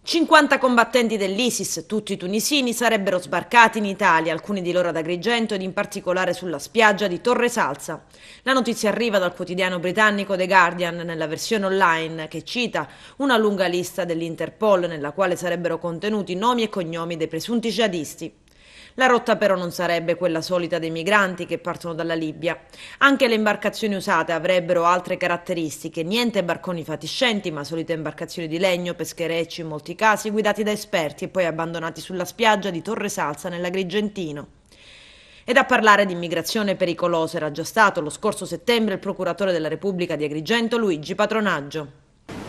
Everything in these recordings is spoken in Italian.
50 combattenti dell'ISIS, tutti tunisini, sarebbero sbarcati in Italia, alcuni di loro ad Agrigento ed in particolare sulla spiaggia di Torre Salsa. La notizia arriva dal quotidiano britannico The Guardian nella versione online che cita una lunga lista dell'Interpol nella quale sarebbero contenuti nomi e cognomi dei presunti jihadisti. La rotta però non sarebbe quella solita dei migranti che partono dalla Libia. Anche le imbarcazioni usate avrebbero altre caratteristiche, niente barconi fatiscenti, ma solite imbarcazioni di legno, pescherecci in molti casi, guidati da esperti e poi abbandonati sulla spiaggia di Torre Salsa nell'Agrigentino. Ed a parlare di immigrazione pericolosa era già stato lo scorso settembre il procuratore della Repubblica di Agrigento Luigi Patronaggio.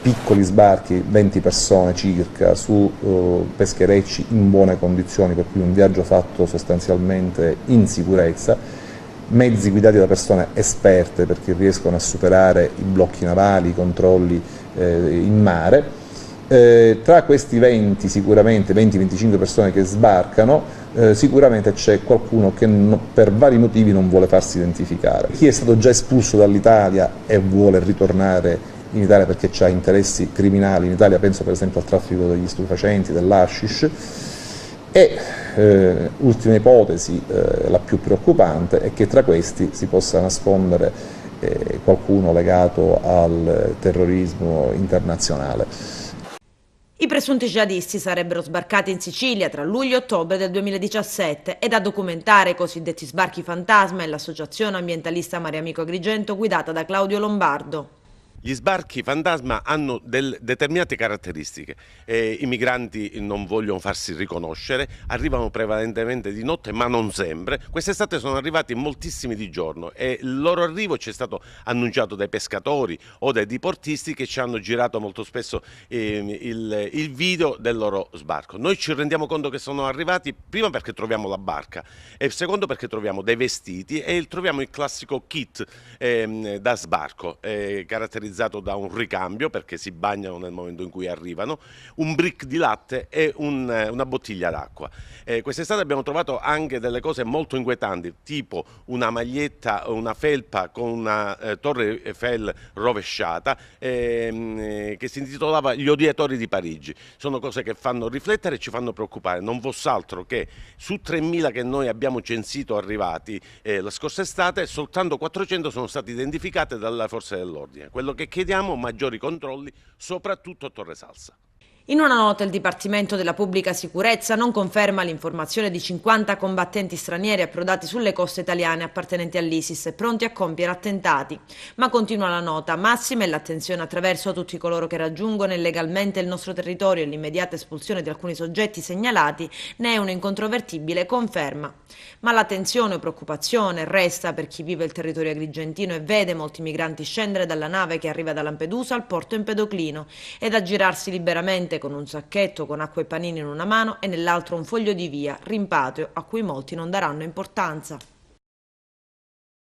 Piccoli sbarchi, 20 persone circa, su pescherecci in buone condizioni, per cui un viaggio fatto sostanzialmente in sicurezza, mezzi guidati da persone esperte perché riescono a superare i blocchi navali, i controlli in mare. Tra questi 20 sicuramente, 20-25 persone che sbarcano, sicuramente c'è qualcuno che per vari motivi non vuole farsi identificare. Chi è stato già espulso dall'Italia e vuole ritornare in Italia perché ha interessi criminali in Italia, penso per esempio al traffico degli stupefacenti, dell'hashish, e ultima ipotesi, la più preoccupante, è che tra questi si possa nascondere qualcuno legato al terrorismo internazionale. I presunti jihadisti sarebbero sbarcati in Sicilia tra luglio e ottobre del 2017 ed a documentare i cosiddetti sbarchi fantasma è l'associazione ambientalista Mare Amico Agrigento guidata da Claudio Lombardo. Gli sbarchi fantasma hanno determinate caratteristiche. I migranti non vogliono farsi riconoscere, arrivano prevalentemente di notte ma non sempre. Quest'estate sono arrivati moltissimi di giorno e il loro arrivo ci è stato annunciato dai pescatori o dai diportisti che ci hanno girato molto spesso il video del loro sbarco. Noi ci rendiamo conto che sono arrivati prima perché troviamo la barca e secondo perché troviamo dei vestiti e troviamo il classico kit da sbarco caratterizzato da un ricambio perché si bagnano nel momento in cui arrivano, un brick di latte e una bottiglia d'acqua. Quest'estate abbiamo trovato anche delle cose molto inquietanti, tipo una maglietta, una felpa con una torre Eiffel rovesciata che si intitolava Gli odiatori di Parigi. Sono cose che fanno riflettere e ci fanno preoccupare, non fosse altro che su 3.000 che noi abbiamo censito arrivati la scorsa estate, soltanto 400 sono state identificate dalle forze dell'ordine. Quello che chiediamo maggiori controlli, soprattutto a Torre Salsa. In una nota il Dipartimento della Pubblica Sicurezza non conferma l'informazione di 50 combattenti stranieri approdati sulle coste italiane appartenenti all'ISIS e pronti a compiere attentati, ma continua la nota, massima è l'attenzione attraverso tutti coloro che raggiungono illegalmente il nostro territorio e l'immediata espulsione di alcuni soggetti segnalati ne è un'incontrovertibile conferma. Ma l'attenzione o preoccupazione resta per chi vive il territorio agrigentino e vede molti migranti scendere dalla nave che arriva da Lampedusa al porto Empedoclino ed aggirarsi liberamente con un sacchetto con acqua e panini in una mano e nell'altro un foglio di via, rimpatrio a cui molti non daranno importanza.